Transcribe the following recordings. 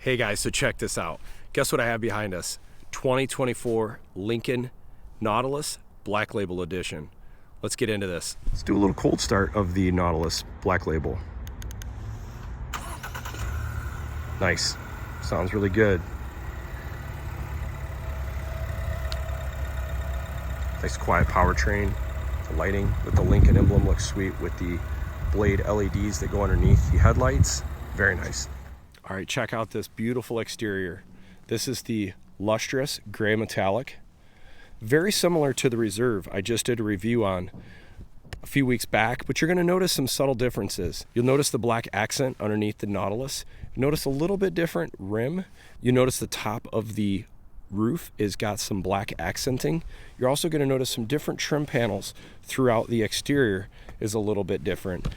Hey guys, so check this out. Guess what I have behind us? 2024 Lincoln Nautilus Black Label Edition. Let's get into this. Let's do a little cold start of the Nautilus Black Label. Nice. Sounds really good. Nice quiet powertrain. The lighting with the Lincoln emblem looks sweet with the blade LEDs that go underneath the headlights. Very nice. All right, check out this beautiful exterior. This is the Lustrous gray metallic. Very similar to the Reserve I just did a review on a few weeks back, but you're gonna notice some subtle differences. You'll notice the black accent underneath the Nautilus. Notice a little bit different rim. You notice the top of the roof is got some black accenting. You're also gonna notice some different trim panels throughout the exterior is a little bit different.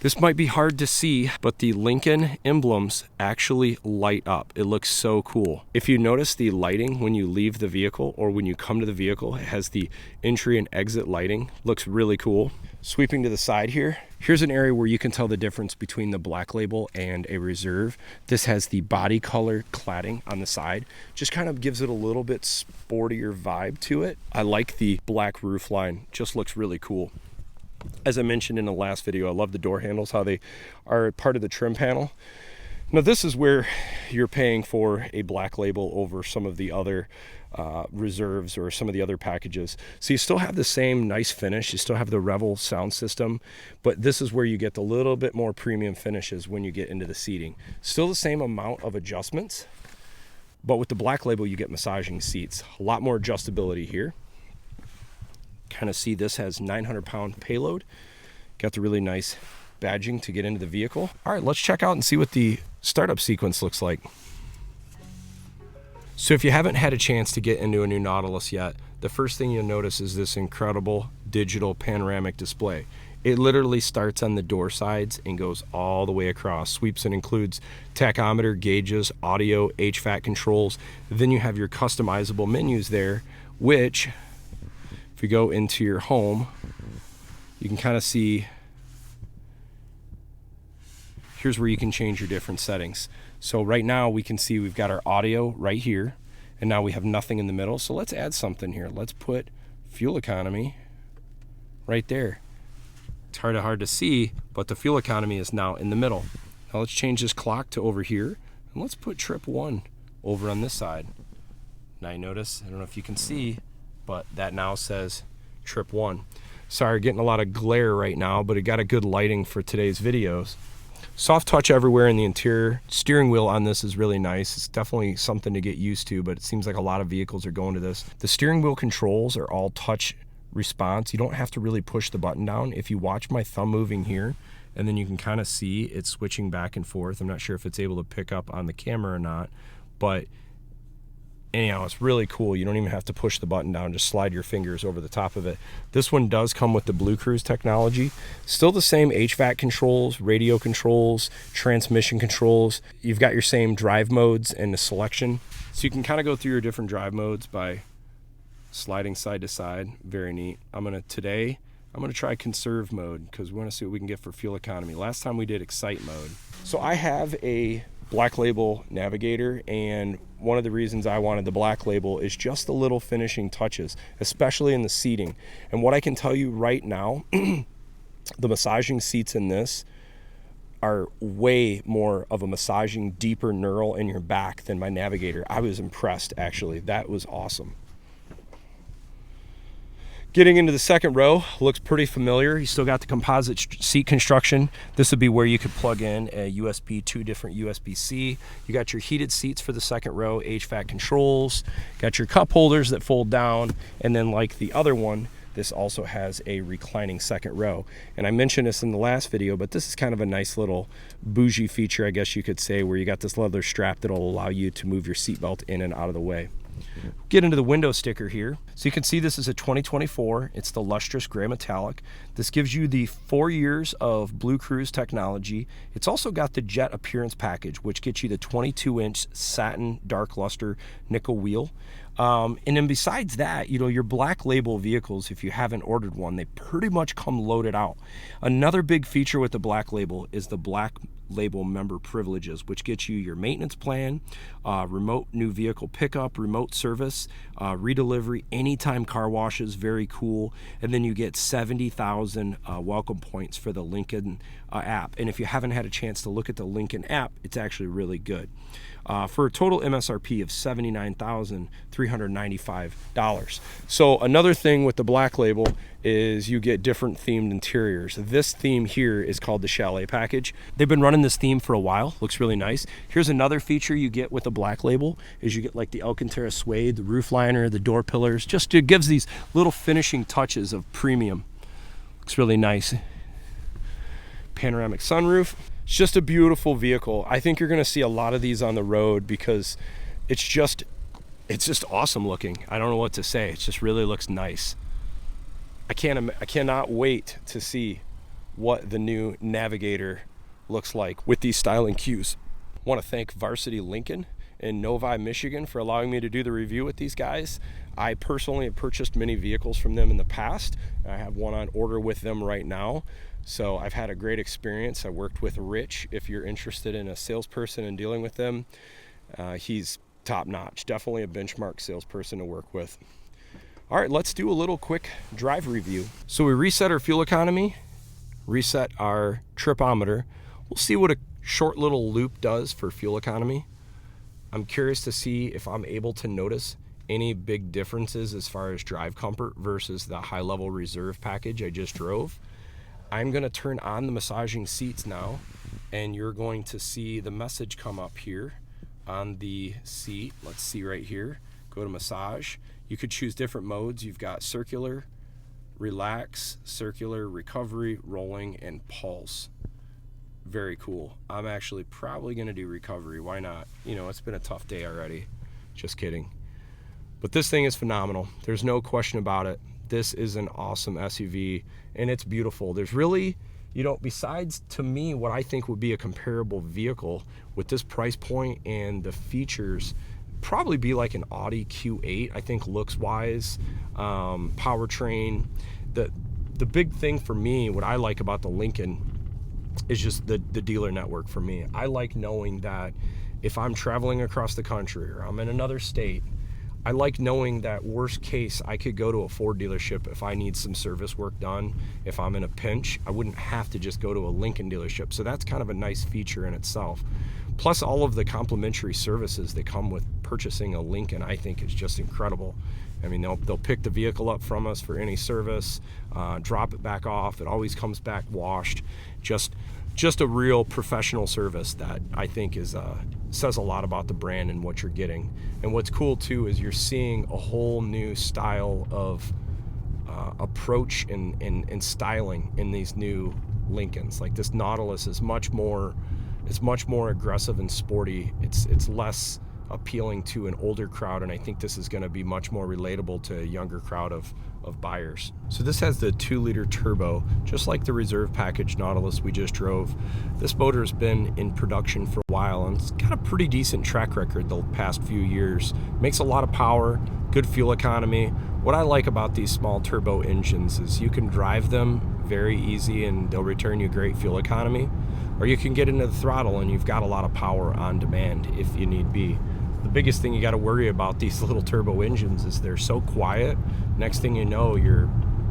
This might be hard to see, but the Lincoln emblems actually light up. It looks so cool. If you notice the lighting when you leave the vehicle or when you come to the vehicle, it has the entry and exit lighting. Looks really cool. Sweeping to the side here, here's an area where you can tell the difference between the Black Label and a Reserve. This has the body color cladding on the side. Just kind of gives it a little bit sportier vibe to it. I like the black roof line. Just looks really cool. As I mentioned in the last video, I love the door handles, how they are part of the trim panel. Now this is where you're paying for a Black Label over some of the other Reserves or some of the other packages. So you still have the same nice finish, you still have the Revel sound system, but this is where you get the little bit more premium finishes when you get into the seating. Still the same amount of adjustments, but with the Black Label you get massaging seats. A lot more adjustability here. Kind of see this has 900-pound payload. Got the really nice badging to get into the vehicle. All right, let's check out and see what the startup sequence looks like. So if you haven't had a chance to get into a new Nautilus yet, the first thing you'll notice is this incredible digital panoramic display. It literally starts on the door sides and goes all the way across, sweeps and includes tachometer, gauges, audio, HVAC controls. Then you have your customizable menus there, which if you go into your home, you can kind of see, here's where you can change your different settings. So right now we can see we've got our audio right here, and now we have nothing in the middle. So let's add something here. Let's put fuel economy right there. It's hard to see, but the fuel economy is now in the middle. Now let's change this clock to over here, and let's put trip 1 over on this side. Now you notice, I don't know if you can see, but that now says trip 1. Sorry, getting a lot of glare right now, but it got a good lighting for today's videos. Soft touch everywhere in the interior. Steering wheel on this is really nice. It's definitely something to get used to, but it seems like a lot of vehicles are going to this. The steering wheel controls are all touch response. You don't have to really push the button down. If you watch my thumb moving here, and then you can kind of see it switching back and forth. I'm not sure if it's able to pick up on the camera or not, but anyhow, it's really cool. You don't even have to push the button down, just slide your fingers over the top of it. This one does come with the Bluecruise technology. Still the same HVAC controls, radio controls, transmission controls. You've got your same drive modes and the selection. So you can kind of go through your different drive modes by sliding side to side. Very neat. Today I'm gonna try conserve mode because we want to see what we can get for fuel economy. Last time we did excite mode. So I have a Black Label Navigator, and one of the reasons I wanted the Black Label is just the little finishing touches, especially in the seating. And what I can tell you right now, the massaging seats in this are way more of a massaging, deeper knurl in your back than my Navigator. I was impressed, actually. That was awesome. Getting into the second row, looks pretty familiar. You still got the composite seat construction. This would be where you could plug in a USB, 2 different USB-C. You got your heated seats for the second row, HVAC controls, got your cup holders that fold down, and then like the other one, this also has a reclining second row. And I mentioned this in the last video, but this is kind of a nice little bougie feature, I guess you could say, where you got this leather strap that'll allow you to move your seatbelt in and out of the way. Get into the window sticker here. So you can see this is a 2024. It's the Lustrous Gray Metallic. This gives you the 4 years of Bluecruise technology. It's also got the Jet Appearance Package, which gets you the 22-inch satin dark luster nickel wheel. And then besides that, you know, your Black Label vehicles, if you haven't ordered one, they pretty much come loaded out. Another big feature with the Black Label is the black Label member privileges, which gets you your maintenance plan, remote new vehicle pickup, remote service, redelivery, anytime car washes, very cool. And then you get 70,000 welcome points for the Lincoln app. And if you haven't had a chance to look at the Lincoln app, it's actually really good. For a total MSRP of $79,395. So another thing with the Black Label is you get different themed interiors. This theme here is called the Chalet Package. They've been running this theme for a while. Looks really nice. Here's another feature you get with the Black Label is you get like the Alcantara suede, the roof liner, the door pillars. Just it gives these little finishing touches of premium. Looks really nice. Panoramic sunroof. It's just a beautiful vehicle. I think you're going to see a lot of these on the road because it's just awesome looking. I don't know what to say. It just really looks nice. I cannot wait to see what the new Navigator looks like with these styling cues. I want to thank Varsity Lincoln in Novi, Michigan for allowing me to do the review with these guys. I personally have purchased many vehicles from them in the past. I have one on order with them right now. So I've had a great experience. I worked with Rich. If you're interested in a salesperson and dealing with them, he's top notch. Definitely a benchmark salesperson to work with. All right, let's do a little quick drive review. So we reset our fuel economy, reset our tripometer. We'll see what a short little loop does for fuel economy. I'm curious to see if I'm able to notice any big differences as far as drive comfort versus the high-level reserve package I just drove. I'm going to turn on the massaging seats now, and you're going to see the message come up here on the seat. Let's see right here. Go to massage. You could choose different modes. You've got circular, relax, circular, recovery, rolling, and pulse. Very cool. I'm actually probably going to do recovery. Why not? You know, it's been a tough day already. Just kidding. But this thing is phenomenal. There's no question about it. This is an awesome SUV, and it's beautiful. There's really, you know, besides to me what I think would be a comparable vehicle with this price point and the features, probably be like an Audi Q8, I think looks wise, powertrain. The big thing for me, what I like about the Lincoln is just the dealer network for me. I like knowing that if I'm traveling across the country or I'm in another state, I like knowing that worst case, I could go to a Ford dealership if I need some service work done. If I'm in a pinch, I wouldn't have to just go to a Lincoln dealership. So that's kind of a nice feature in itself. Plus all of the complimentary services that come with purchasing a Lincoln, I think is just incredible. I mean, they'll pick the vehicle up from us for any service, drop it back off. It always comes back washed. Just a real professional service that I think is says a lot about the brand and what you're getting. And what's cool too is you're seeing a whole new style of approach and styling in these new Lincolns. Like this Nautilus is much more aggressive and sporty. It's less appealing to an older crowd, and I think this is going to be much more relatable to a younger crowd of buyers. So this has the 2-liter turbo, just like the reserve package Nautilus we just drove. This motor has been in production for a while, and it's got a pretty decent track record the past few years. Makes a lot of power, good fuel economy. What I like about these small turbo engines is you can drive them very easy and they'll return you great fuel economy, or you can get into the throttle and you've got a lot of power on demand if you need be. The biggest thing you got to worry about these little turbo engines is they're so quiet. Next thing you know, you're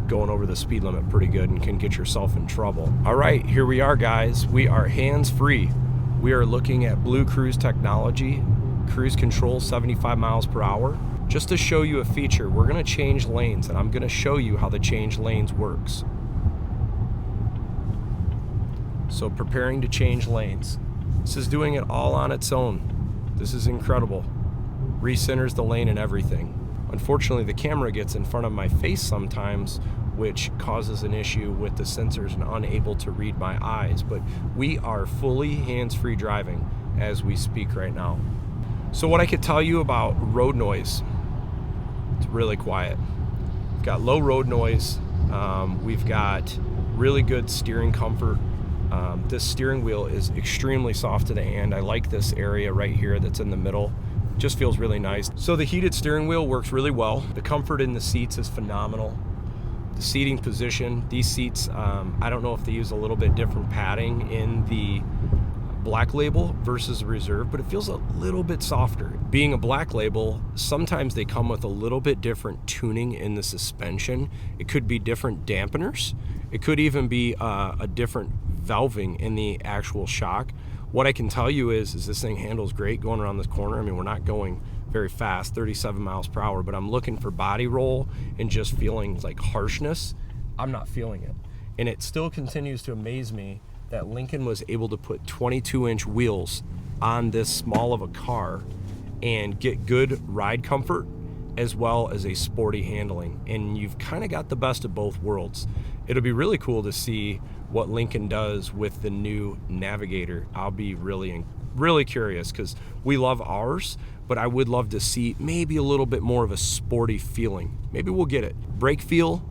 going over the speed limit pretty good and can get yourself in trouble. All right, here we are, guys. We are hands-free. We are looking at Bluecruise technology, cruise control 75 miles per hour. Just to show you a feature, we're going to change lanes, and I'm going to show you how the change lanes works. So preparing to change lanes. This is doing it all on its own. This is incredible. Recenters the lane and everything. Unfortunately, the camera gets in front of my face sometimes, which causes an issue with the sensors and unable to read my eyes. But we are fully hands-free driving as we speak right now. So what I could tell you about road noise, it's really quiet. We've got low road noise. We've got really good steering comfort. This steering wheel is extremely soft to the hand. I like this area right here that's in the middle. It just feels really nice. So the heated steering wheel works really well. The comfort in the seats is phenomenal. The seating position, these seats, I don't know if they use a little bit different padding in the Black Label versus a Reserve, but it feels a little bit softer. Being a Black Label, sometimes they come with a little bit different tuning in the suspension. It could be different dampeners. It could even be a different valving in the actual shock. What I can tell you is this thing handles great going around this corner. I mean, we're not going very fast, 37 miles per hour, but I'm looking for body roll and just feeling like harshness. I'm not feeling it. And it still continues to amaze me that Lincoln was able to put 22-inch wheels on this small of a car and get good ride comfort as well as a sporty handling. And you've kind of got the best of both worlds. It'll be really cool to see what Lincoln does with the new Navigator. I'll be really curious because we love ours, but I would love to see maybe a little bit more of a sporty feeling. Maybe we'll get it. Brake feel,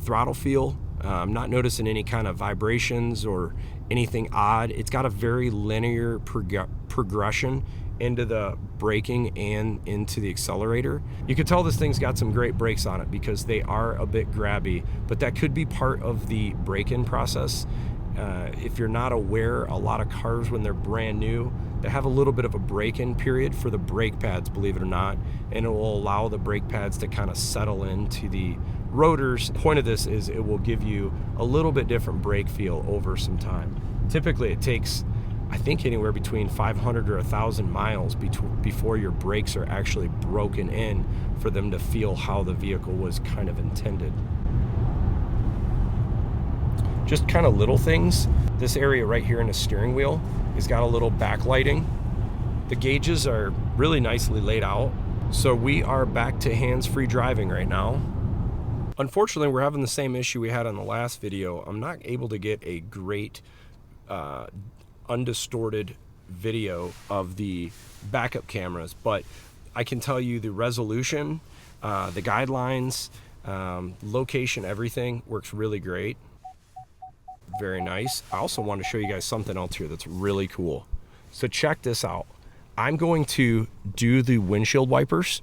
throttle feel. I'm not noticing any kind of vibrations or anything odd. It's got a very linear progression into the braking and into the accelerator. You can tell this thing's got some great brakes on it because they are a bit grabby, but that could be part of the break-in process. If you're not aware, a lot of cars when they're brand new, they have a little bit of a break-in period for the brake pads, believe it or not, and it will allow the brake pads to kind of settle into the rotors. The point of this is it will give you a little bit different brake feel over some time. Typically it takes, I think, anywhere between 500 or 1,000 miles before your brakes are actually broken in for them to feel how the vehicle was kind of intended. Just kind of little things. This area right here in the steering wheel has got a little backlighting. The gauges are really nicely laid out. So we are back to hands-free driving right now. Unfortunately, we're having the same issue we had on the last video. I'm not able to get a great undistorted video of the backup cameras, but I can tell you the resolution, the guidelines, location, everything works really great. Very nice. I also want to show you guys something else here that's really cool. So check this out. I'm going to do the windshield wipers.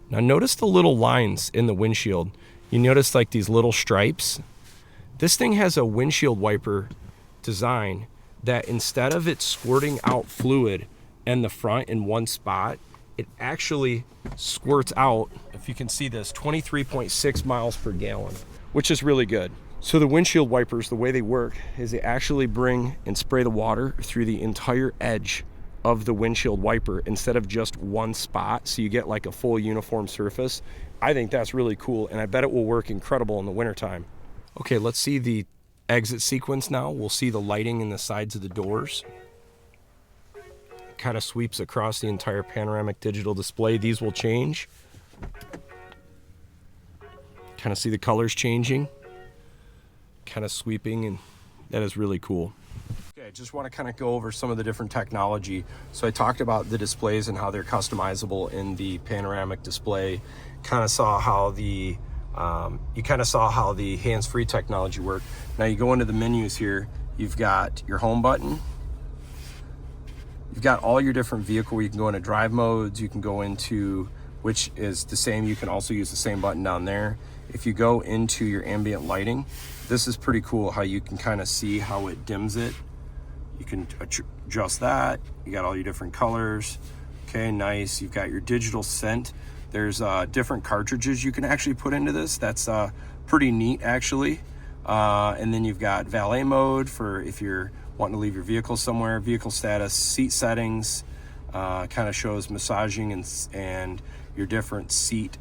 Now notice the little lines in the windshield. You notice like these little stripes. This thing has a windshield wiper design that instead of it squirting out fluid in the front in one spot, it actually squirts out, if you can see this, 23.6 miles per gallon, which is really good. So the windshield wipers, the way they work is they actually bring and spray the water through the entire edge of the windshield wiper instead of just one spot, so you get like a full uniform surface. I think that's really cool, and I bet it will work incredible in the wintertime. Okay, let's see the exit sequence now. We'll see the lighting in the sides of the doors. Kind of sweeps across the entire panoramic digital display. These will change. Kind of see the colors changing. Kind of sweeping, and that is really cool. Okay, I just want to kind of go over some of the different technology. So I talked about the displays and how they're customizable in the panoramic display. Kind of saw how the hands-free technology worked. Now you go into the menus here. You've got your home button. You've got all your different vehicle where you can go into drive modes. You can go into, which is the same. You can also use the same button down there. If you go into your ambient lighting, this is pretty cool how you can kind of see how it dims it. You can adjust that. You got all your different colors. Okay, nice. You've got your digital scent. There's different cartridges you can actually put into this. That's pretty neat, actually. And then you've got valet mode for if you're wanting to leave your vehicle somewhere. Vehicle status, seat settings, kind of shows massaging and your different seat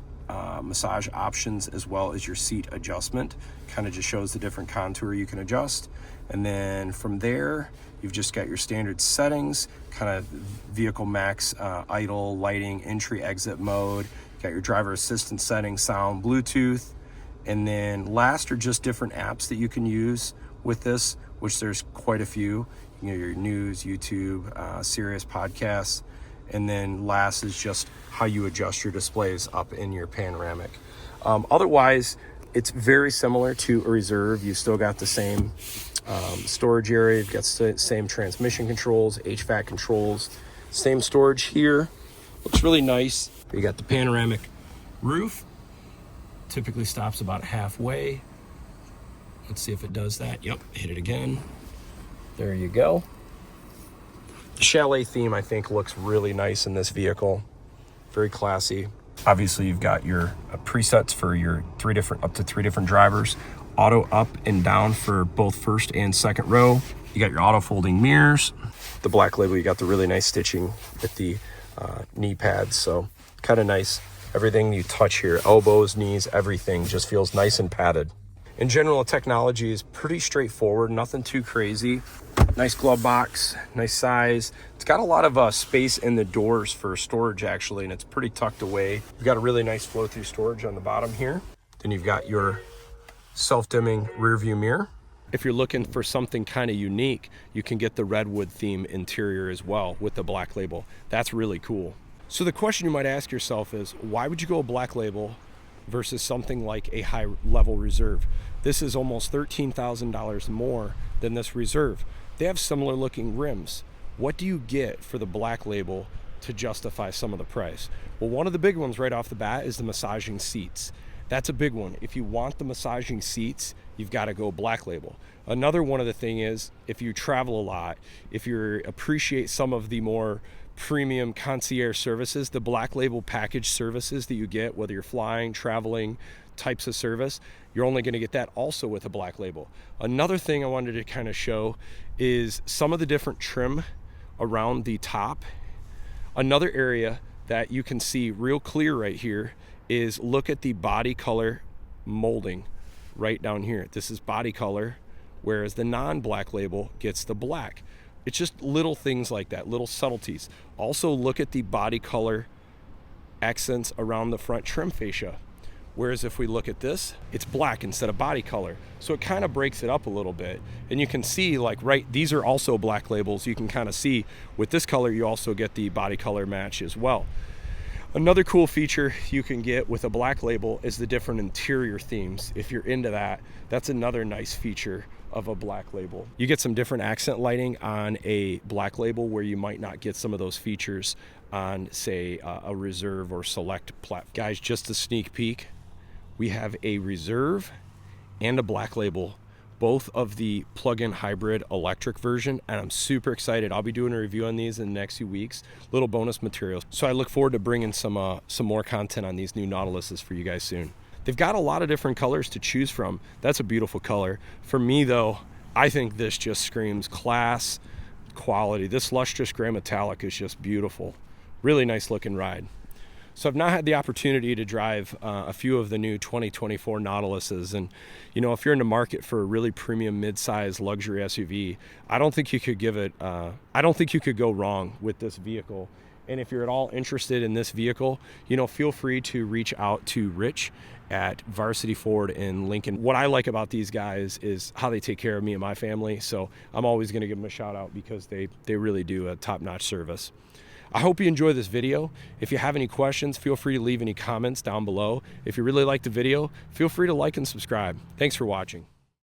massage options, as well as your seat adjustment. Kind of just shows the different contour you can adjust. And then from there, you've just got your standard settings, kind of vehicle max, idle, lighting, entry, exit mode. You got your driver assistance settings, sound, Bluetooth. And then last are just different apps that you can use with this, which there's quite a few. You know, your news, YouTube, Sirius podcasts. And then last is just how you adjust your displays up in your panoramic. Otherwise, it's very similar to a Reserve. You've still got the same storage area. You've got the same transmission controls, HVAC controls, same storage here. Looks really nice. You got the panoramic roof. Typically stops about halfway. Let's see if it does that. Yep, hit it again. There you go. The chalet theme, I think, looks really nice in this vehicle. Very classy. Obviously, you've got your presets for your up to three different drivers. Auto up and down for both first and second row. You got your auto folding mirrors. The Black Label, you got the really nice stitching with the knee pads, so kind of nice. Everything you touch here, elbows, knees, everything just feels nice and padded. In general, the technology is pretty straightforward, nothing too crazy. Nice glove box, nice size. It's got a lot of space in the doors for storage actually, and it's pretty tucked away. You've got a really nice flow through storage on the bottom here. Then you've got your self-dimming rear view mirror. If you're looking for something kind of unique, you can get the redwood theme interior as well with the Black Label. That's really cool. So the question you might ask yourself is, why would you go a Black Label versus something like a high level Reserve? This is almost $13,000 more than this Reserve. They have similar looking rims. What do you get for the Black Label to justify some of the price? Well, one of the big ones right off the bat is the massaging seats. That's a big one. If you want the massaging seats, you've got to go Black Label. Another one of the thing is, if you travel a lot, if you appreciate some of the more premium concierge services, the Black Label package services that you get, whether you're flying, traveling, types of service, you're only going to get that also with a Black Label. Another thing I wanted to kind of show is some of the different trim around the top. Another area that you can see real clear right here is look at the body color molding right down here. This is body color, whereas the non-Black Label gets the black. It's just little things like that, little subtleties. Also look at the body color accents around the front trim fascia. Whereas if we look at this, it's black instead of body color. So it kind of breaks it up a little bit. And you can see like, right, these are also Black Labels. You can kind of see with this color, you also get the body color match as well. Another cool feature you can get with a Black Label is the different interior themes. If you're into that, that's another nice feature of a Black Label. You get some different accent lighting on a Black Label where you might not get some of those features on, say, a Reserve or Select platform. Guys, just a sneak peek. We have a Reserve and a Black Label, both of the plug-in hybrid electric version, and I'm super excited. I'll be doing a review on these in the next few weeks, little bonus materials. So I look forward to bringing some more content on these new Nautiluses for you guys soon. They've got a lot of different colors to choose from. That's a beautiful color. For me though, I think this just screams class, quality. This lustrous gray metallic is just beautiful. Really nice looking ride. So I've now had the opportunity to drive a few of the new 2024 Nautiluses, and you know, if you're in the market for a really premium mid-size luxury SUV, I don't think you could go wrong with this vehicle. And if you're at all interested in this vehicle, you know, feel free to reach out to Rich at Varsity Ford in Lincoln. What I like about these guys is how they take care of me and my family, so I'm always going to give them a shout out because they really do a top-notch service. I hope you enjoy this video. If you have any questions, feel free to leave any comments down below. If you really like the video, feel free to like and subscribe. Thanks for watching.